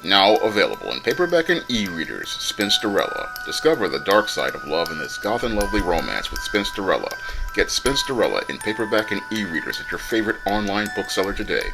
Now available in paperback and e-readers, Spinsterella. Discover the dark side of love in this goth and lovely romance with Spinsterella. Get Spinsterella in paperback and e-readers at your favorite online bookseller today.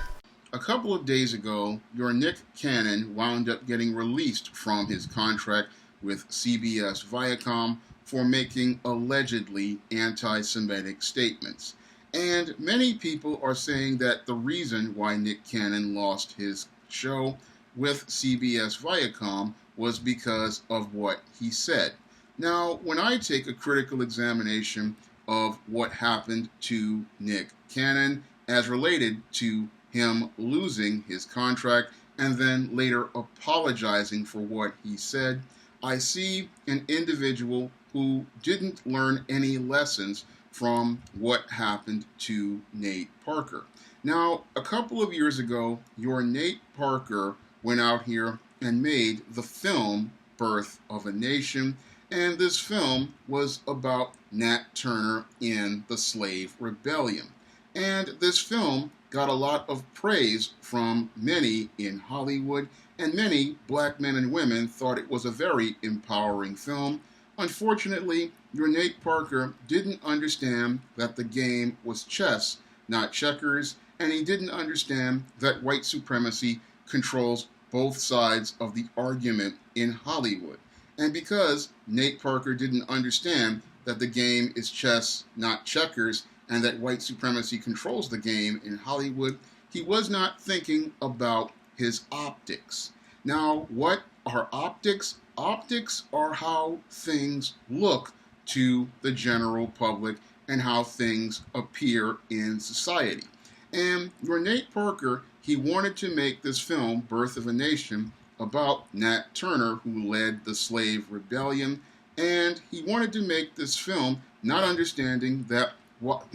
A couple of days ago, your Nick Cannon wound up getting released from his contract with CBS Viacom for making allegedly anti-Semitic statements. And many people are saying that the reason why Nick Cannon lost his show with CBS Viacom was because of what he said. Now, when I take a critical examination of what happened to Nick Cannon as related to him losing his contract and then later apologizing for what he said, I see an individual who didn't learn any lessons from what happened to Nate Parker. Now, a couple of years ago, your Nate Parker went out here and made the film Birth of a Nation, and this film was about Nat Turner in the Slave Rebellion. And this film got a lot of praise from many in Hollywood, and many black men and women thought it was a very empowering film. Unfortunately, your Nate Parker didn't understand that the game was chess, not checkers, and he didn't understand that white supremacy controls both sides of the argument in Hollywood. And because Nate Parker didn't understand that the game is chess, not checkers, and that white supremacy controls the game in Hollywood, he was not thinking about his optics. Now, what are optics? Optics are how things look to the general public and how things appear in society. And your Nate Parker, he wanted to make this film, Birth of a Nation, about Nat Turner, who led the Slave Rebellion. And he wanted to make this film not understanding that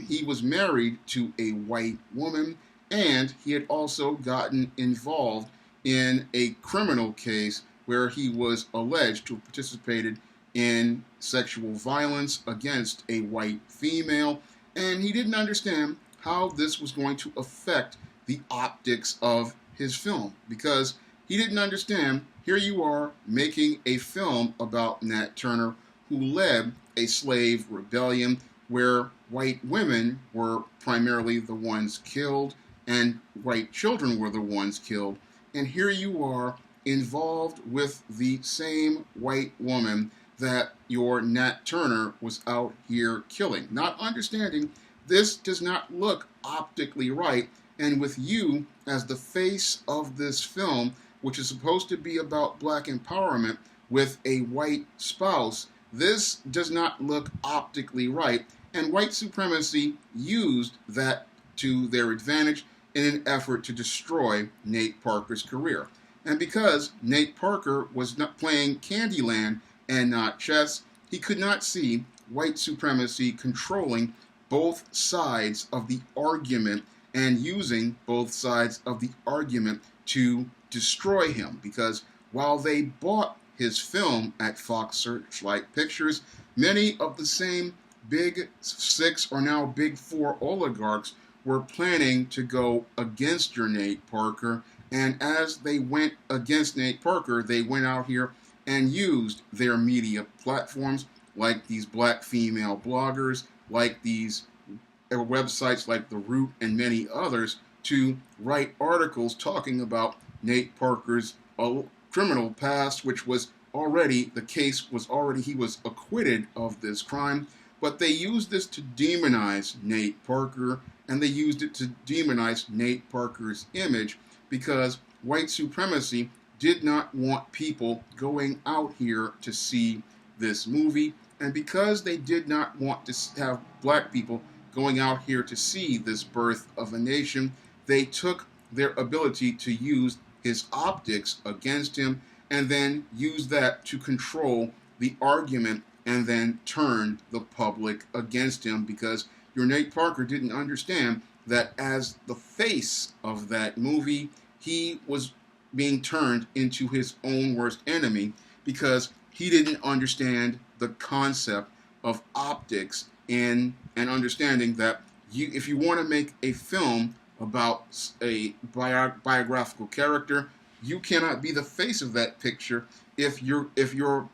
he was married to a white woman, and he had also gotten involved in a criminal case where he was alleged to have participated in sexual violence against a white female, and he didn't understand how this was going to affect the optics of his film, because he didn't understand, here you are making a film about Nat Turner, who led a slave rebellion where white women were primarily the ones killed and white children were the ones killed, and here you are involved with the same white woman that your Nat Turner was out here killing, not understanding this does not look optically right, and with you as the face of this film, which is supposed to be about black empowerment with a white spouse, this does not look optically right, and white supremacy used that to their advantage in an effort to destroy Nate Parker's career. And because Nate Parker was not playing Candyland and not chess, he could not see white supremacy controlling both sides of the argument and using both sides of the argument to destroy him. Because while they bought his film at Fox Searchlight Pictures, many of the same Big Six or now Big Four oligarchs were planning to go against your Nate Parker. And as they went against Nate Parker, they went out here and used their media platforms, like these black female bloggers, like these websites like The Root and many others, to write articles talking about Nate Parker's criminal past, which was already, the case was already, he was acquitted of this crime. But they used this to demonize Nate Parker, and they used it to demonize Nate Parker's image, because white supremacy did not want people going out here to see this movie, and because they did not want to have black people going out here to see this Birth of a Nation, they took their ability to use his optics against him and then use that to control the argument and then turn the public against him, because your Nate Parker didn't understand that as the face of that movie, he was being turned into his own worst enemy, because he didn't understand the concept of optics and understanding that if you want to make a film about a biographical character, you cannot be the face of that picture if your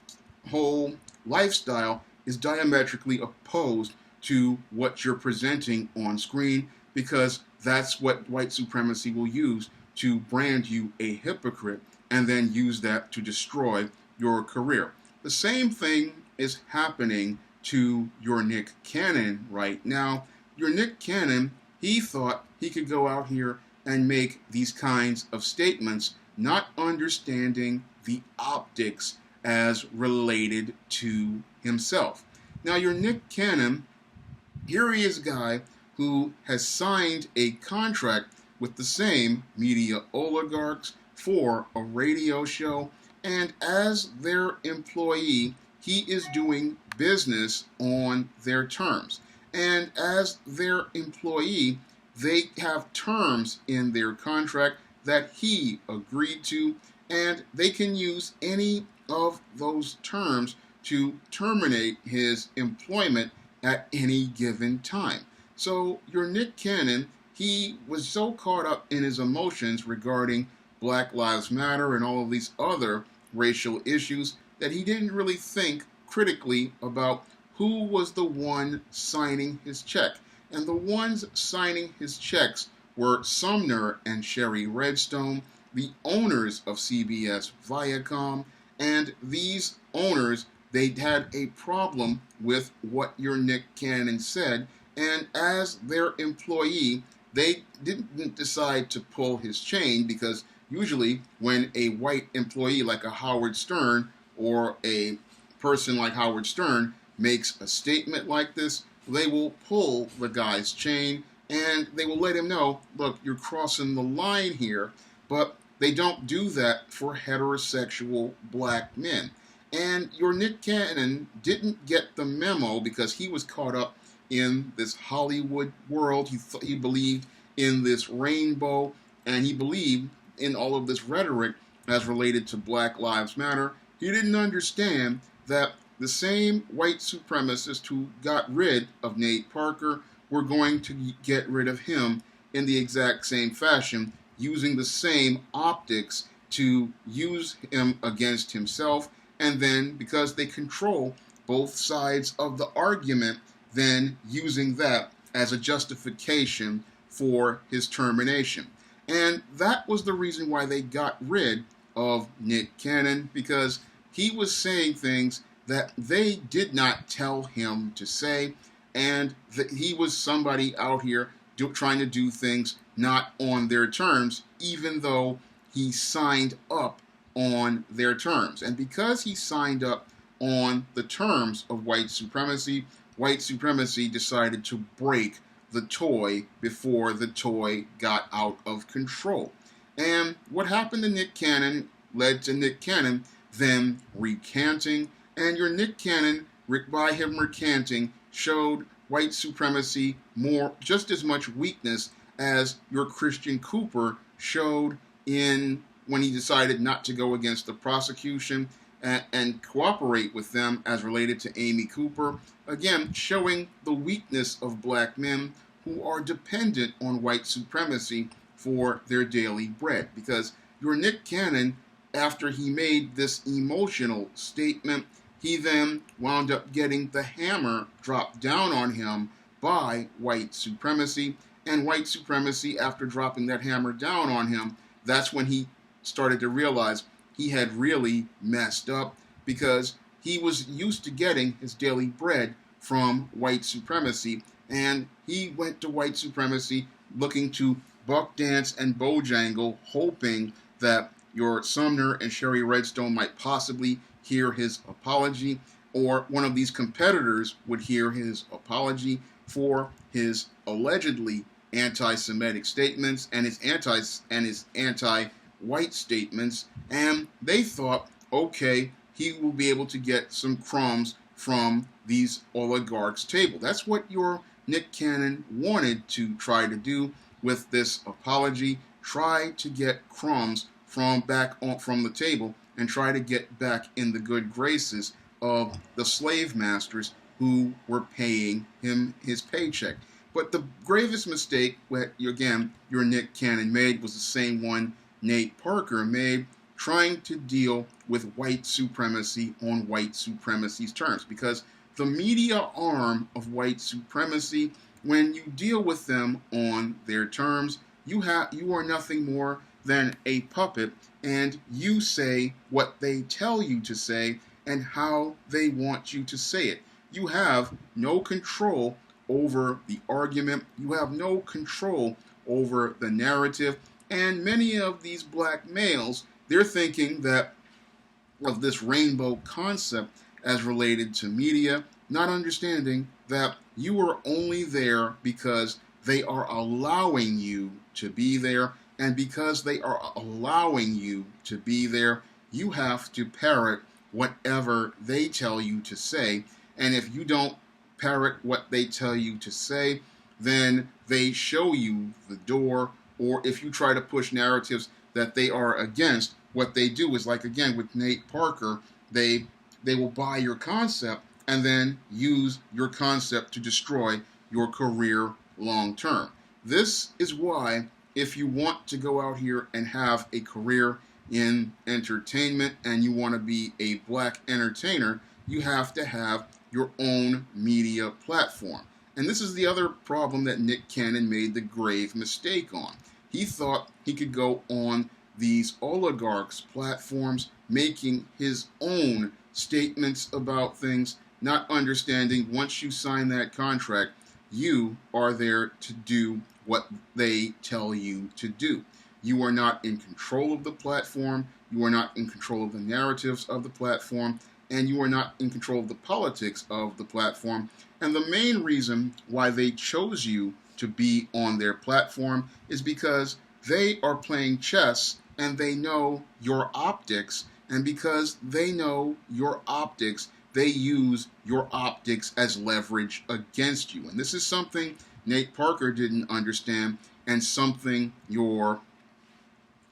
whole lifestyle is diametrically opposed to what you're presenting on screen, because that's what white supremacy will use to brand you a hypocrite and then use that to destroy your career. The same thing is happening to your Nick Cannon right now. Your Nick Cannon, he thought he could go out here and make these kinds of statements, not understanding the optics as related to himself. Now, your Nick Cannon, here he is a guy who has signed a contract with the same media oligarchs for a radio show, and as their employee, he is doing business on their terms. And as their employee, they have terms in their contract that he agreed to, and they can use any of those terms to terminate his employment at any given time. So your Nick Cannon, he was so caught up in his emotions regarding Black Lives Matter and all of these other racial issues that he didn't really think critically about who was the one signing his check. And the ones signing his checks were Sumner and Sherry Redstone, the owners of CBS Viacom, and these owners, they had a problem with what your Nick Cannon said, and as their employee, they didn't decide to pull his chain, because usually when a white employee like a Howard Stern or a person like Howard Stern makes a statement like this, they will pull the guy's chain and they will let him know, look, you're crossing the line here. But they don't do that for heterosexual black men. And your Nick Cannon didn't get the memo because he was caught up in this Hollywood world. He believed in this rainbow, and he believed in all of this rhetoric as related to Black Lives Matter. He didn't understand that the same white supremacists who got rid of Nate Parker were going to get rid of him in the exact same fashion, using the same optics to use him against himself. And then, because they control both sides of the argument, then using that as a justification for his termination. And that was the reason why they got rid of Nick Cannon, because he was saying things that they did not tell him to say, and that he was somebody out here trying to do things not on their terms, even though he signed up on their terms. And because he signed up on the terms of white supremacy decided to break the toy before the toy got out of control. And what happened to Nick Cannon led to Nick Cannon then recanting, and your Nick Cannon, by him recanting, showed white supremacy just as much weakness as your Christian Cooper showed when he decided not to go against the prosecution and cooperate with them as related to Amy Cooper, again showing the weakness of black men who are dependent on white supremacy for their daily bread. Because your Nick Cannon, after he made this emotional statement, he then wound up getting the hammer dropped down on him by white supremacy. And white supremacy, after dropping that hammer down on him, that's when he started to realize he had really messed up, because he was used to getting his daily bread from white supremacy, and he went to white supremacy looking to buck dance and bojangle, hoping that your Sumner and Sherry Redstone might possibly hear his apology, or one of these competitors would hear his apology for his allegedly anti-Semitic statements and his anti-white statements, and they thought, okay, he will be able to get some crumbs from these oligarchs' table. That's what your Nick Cannon wanted to try to do with this apology, try to get crumbs from the table and try to get back in the good graces of the slave masters who were paying him his paycheck. But the gravest mistake that, again, your Nick Cannon made was the same one Nate Parker made trying to deal with white supremacy on white supremacy's terms. Because the media arm of white supremacy, when you deal with them on their terms, you are nothing more than a puppet, and you say what they tell you to say and how they want you to say it. You have no control over the argument. You have no control over the narrative. And many of these black males, they're thinking that of this rainbow concept as related to media, not understanding that you are only there because they are allowing you to be there. And because they are allowing you to be there, you have to parrot whatever they tell you to say. And if you don't parrot what they tell you to say, then they show you the door. Or if you try to push narratives that they are against, what they do is, like again with Nate Parker, they will buy your concept and then use your concept to destroy your career long term. This is why, if you want to go out here and have a career in entertainment and you want to be a black entertainer, you have to have your own media platform. And this is the other problem that Nick Cannon made the grave mistake on. He thought he could go on these oligarchs' platforms making his own statements about things, not understanding once you sign that contract, you are there to do what they tell you to do. You are not in control of the platform, you are not in control of the narratives of the platform, and you are not in control of the politics of the platform. And the main reason why they chose you to be on their platform is because they are playing chess and they know your optics. And because they know your optics, they use your optics as leverage against you. And this is something Nate Parker didn't understand, and something your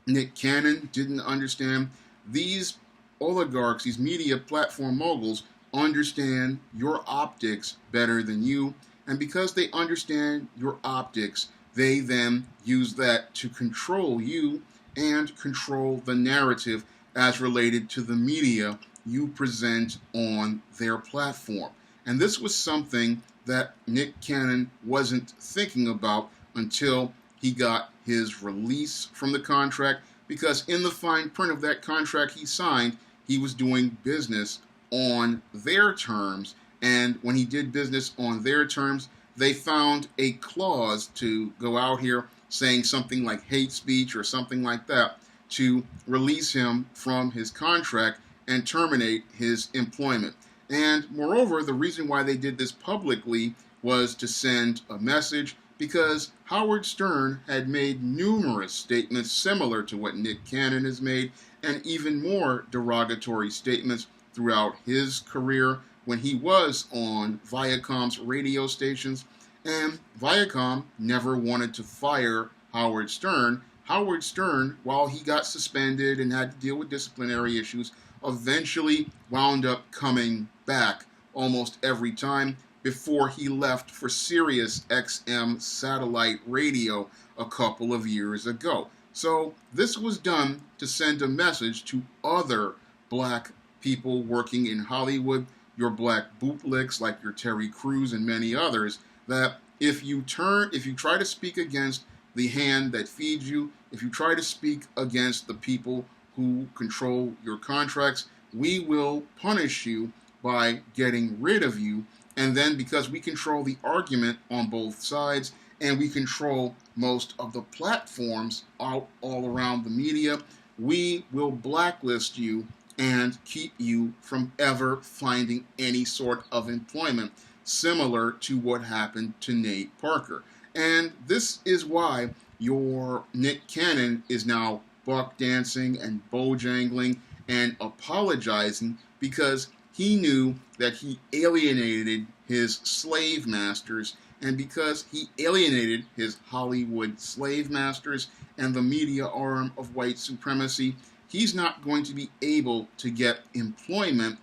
Nick Cannon didn't understand. These oligarchs, these media platform moguls, understand your optics better than you. And because they understand your optics, they then use that to control you and control the narrative as related to the media you present on their platform. And this was something that Nick Cannon wasn't thinking about until he got his release from the contract, because in the fine print of that contract he signed, he was doing business on their terms. And when he did business on their terms, they found a clause to go out here saying something like hate speech or something like that to release him from his contract and terminate his employment. And moreover, the reason why they did this publicly was to send a message, because Howard Stern had made numerous statements similar to what Nick Cannon has made, and even more derogatory statements throughout his career when he was on Viacom's radio stations. And Viacom never wanted to fire Howard Stern. Howard Stern, while he got suspended and had to deal with disciplinary issues, eventually wound up coming back almost every time before he left for Sirius XM satellite radio a couple of years ago. So this was done to send a message to other black people working in Hollywood, your black bootlicks like your Terry Crews and many others, that if you try to speak against the hand that feeds you, if you try to speak against the people who control your contracts, we will punish you by getting rid of you. And then, because we control the argument on both sides and we control most of the platforms all around the media, we will blacklist you and keep you from ever finding any sort of employment, similar to what happened to Nate Parker. And this is why your Nick Cannon is now buck dancing and bojangling and apologizing, because he knew that he alienated his slave masters, and because he alienated his Hollywood slave masters and the media arm of white supremacy, he's not going to be able to get employment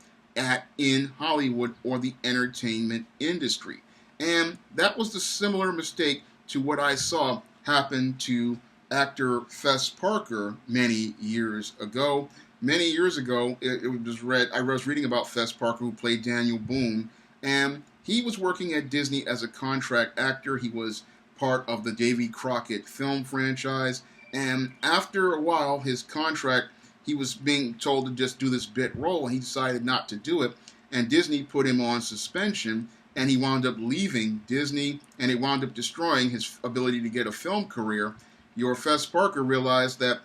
in Hollywood or the entertainment industry. And that was the similar mistake to what I saw happen to actor Fess Parker many years ago. Many years ago, I was reading about Fess Parker, who played Daniel Boone, and he was working at Disney as a contract actor. He was part of the Davy Crockett film franchise, and after a while, his contract, he was being told to just do this bit role, and he decided not to do it, and Disney put him on suspension, and he wound up leaving Disney, and it wound up destroying his ability to get a film career. Your Fess Parker realized that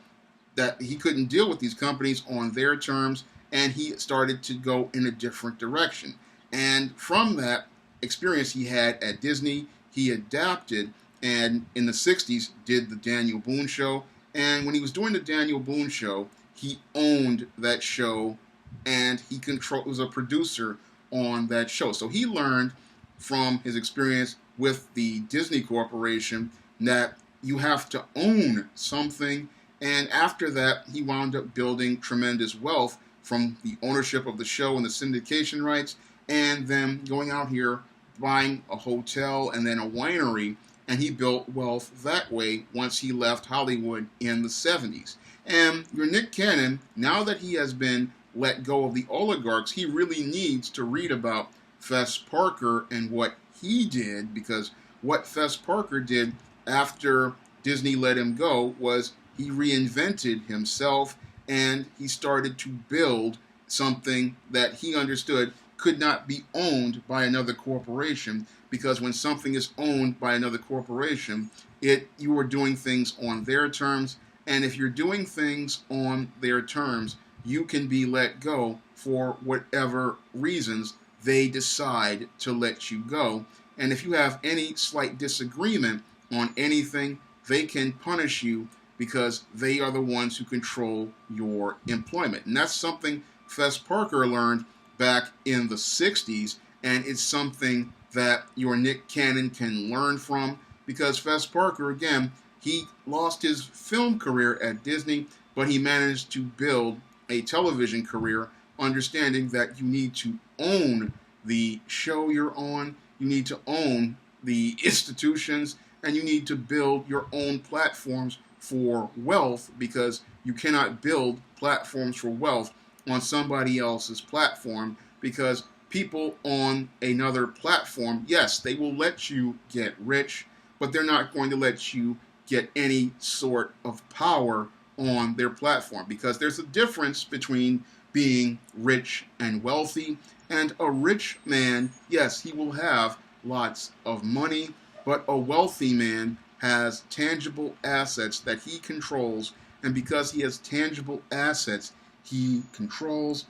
he couldn't deal with these companies on their terms, and he started to go in a different direction. And from that experience he had at Disney, he adapted, and in the 60s did the Daniel Boone Show. And when he was doing the Daniel Boone Show, he owned that show, and he was a producer on that show. So he learned from his experience with the Disney Corporation that you have to own something. And after that, he wound up building tremendous wealth from the ownership of the show and the syndication rights, and then going out here, buying a hotel and then a winery, and he built wealth that way once he left Hollywood in the 70s. And your Nick Cannon, now that he has been let go of the oligarchs, he really needs to read about Fess Parker and what he did, because what Fess Parker did after Disney let him go was he reinvented himself, and he started to build something that he understood could not be owned by another corporation, because when something is owned by another corporation, you are doing things on their terms, and if you're doing things on their terms, you can be let go for whatever reasons they decide to let you go. And if you have any slight disagreement on anything, they can punish you because they are the ones who control your employment. And that's something Fess Parker learned back in the 60s, and it's something that your Nick Cannon can learn from, because Fess Parker, again, he lost his film career at Disney, but he managed to build a television career, understanding that you need to own the show you're on, you need to own the institutions, and you need to build your own platforms for wealth, because you cannot build platforms for wealth on somebody else's platform, because people on another platform, yes, they will let you get rich, but they're not going to let you get any sort of power on their platform, because there's a difference between being rich and wealthy. And a rich man, yes, he will have lots of money, but a wealthy man has tangible assets that he controls, and because he has tangible assets he controls,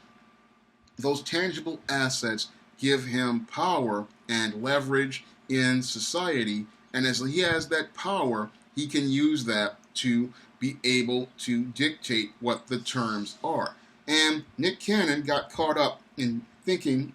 those tangible assets give him power and leverage in society, and as he has that power, he can use that to be able to dictate what the terms are. And Nick Cannon got caught up in thinking,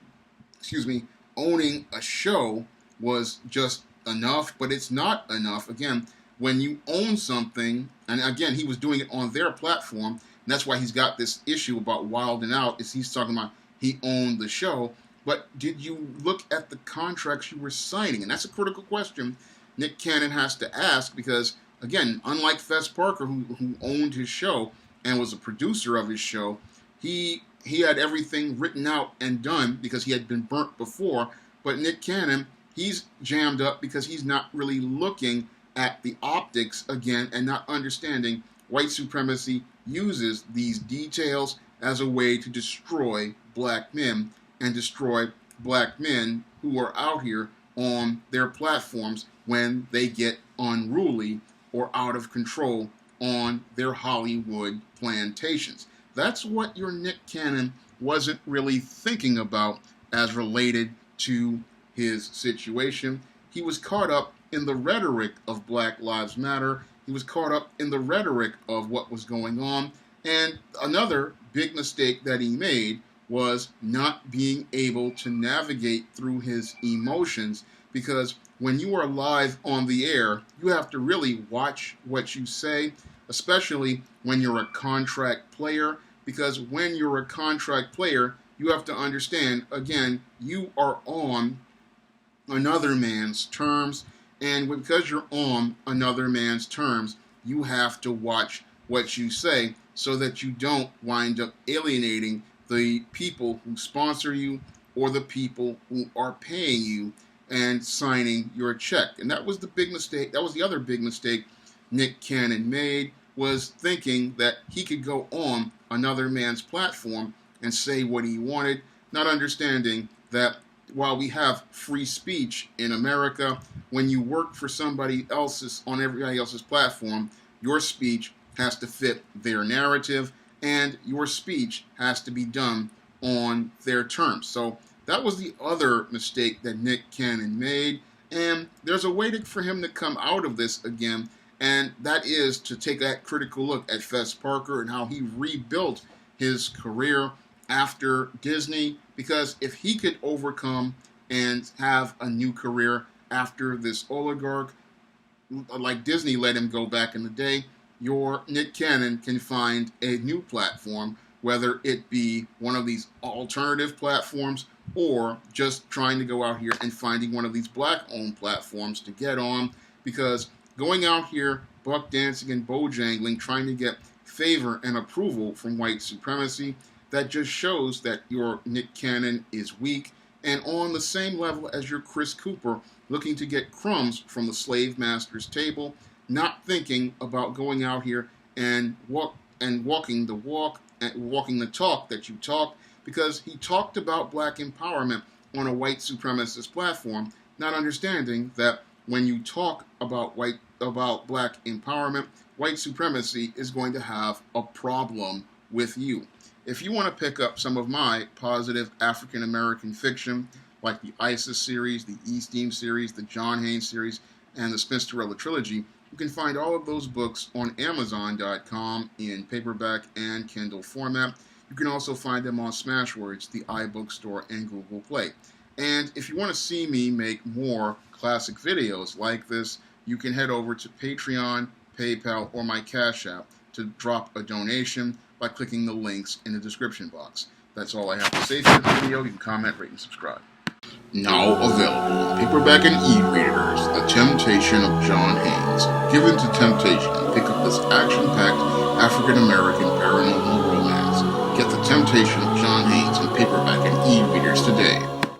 owning a show was just enough, but it's not enough. Again, when you own something, and again, he was doing it on their platform, and that's why he's got this issue about wilding out, is he's talking about he owned the show, but did you look at the contracts you were signing? And that's a critical question Nick Cannon has to ask, because again, unlike Fess Parker, who owned his show and was a producer of his show, he had everything written out and done because he had been burnt before. But Nick Cannon, he's jammed up because he's not really looking at the optics again and not understanding white supremacy uses these details as a way to destroy black men and destroy black men who are out here on their platforms when they get unruly or out of control on their Hollywood plantations. That's what your Nick Cannon wasn't really thinking about as related to his situation. He was caught up in the rhetoric of Black Lives Matter. He was caught up in the rhetoric of what was going on. And another big mistake that he made was not being able to navigate through his emotions, because when you are live on the air, you have to really watch what you say, especially when you're a contract player, because when you're a contract player, you have to understand, again, you are on another man's terms, and because you're on another man's terms, you have to watch what you say so that you don't wind up alienating the people who sponsor you or the people who are paying you and signing your check. And that was the big mistake. That was the other big mistake Nick Cannon made, was thinking that he could go on another man's platform and say what he wanted, not understanding that while we have free speech in America, when you work for somebody else's, on everybody else's platform, your speech has to fit their narrative and your speech has to be done on their terms. So that was the other mistake that Nick Cannon made, and there's a way for him to come out of this again, and that is to take that critical look at Fess Parker and how he rebuilt his career after Disney, because if he could overcome and have a new career after this oligarch, like Disney let him go back in the day, your Nick Cannon can find a new platform, whether it be one of these alternative platforms or just trying to go out here and finding one of these black-owned platforms to get on, because going out here buck dancing and bojangling, trying to get favor and approval from white supremacy, that just shows that your Nick Cannon is weak and on the same level as your Chris Cooper, looking to get crumbs from the slave master's table, not thinking about going out here and walking the walk and walking the talk that you talk, because he talked about black empowerment on a white supremacist platform, not understanding that when you talk about black empowerment, white supremacy is going to have a problem with you. If you want to pick up some of my positive African American fiction, like the ISIS series, the E-Steam series, the John Haynes series, and the Spinsterella trilogy, you can find all of those books on Amazon.com in paperback and Kindle format. You can also find them on Smashwords, the iBookstore, and Google Play. And if you want to see me make more classic videos like this, you can head over to Patreon, PayPal, or my Cash App to drop a donation by clicking the links in the description box. That's all I have to say for this video. You can comment, rate, and subscribe. Now available in paperback and e-readers, The Temptation of John Haynes. Give in to temptation and pick up this action-packed African-American paranormal romance. Get The Temptation of John Haynes in paperback and e-readers today.